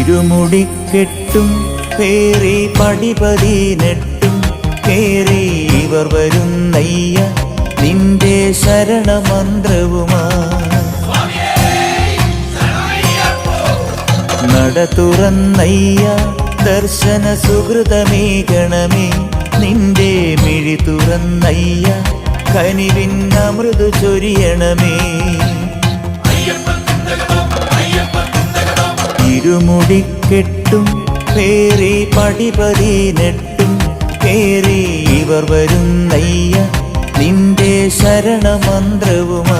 ഇരുമുടിക്കെട്ടും പേറി പടിപതിനെട്ടും കേറി ഇവർ വരുന്നയ്യ നിന്റെ ശരണമന്ത്രവുമാ. നട തുറന്നയ്യ ദർശന സുഹൃതമേകണമേ നിന്റെ മിഴി തുറന്നയ്യ കനിവിൻ അമൃതു ചൊരിയണമേ. ഇരുമുടിക്കെട്ടും പേറി പടിപതിനെട്ടും കേറി ഇവർ വരുന്നയ്യ നിന്റെ ശരണമന്ത്രവുമാ.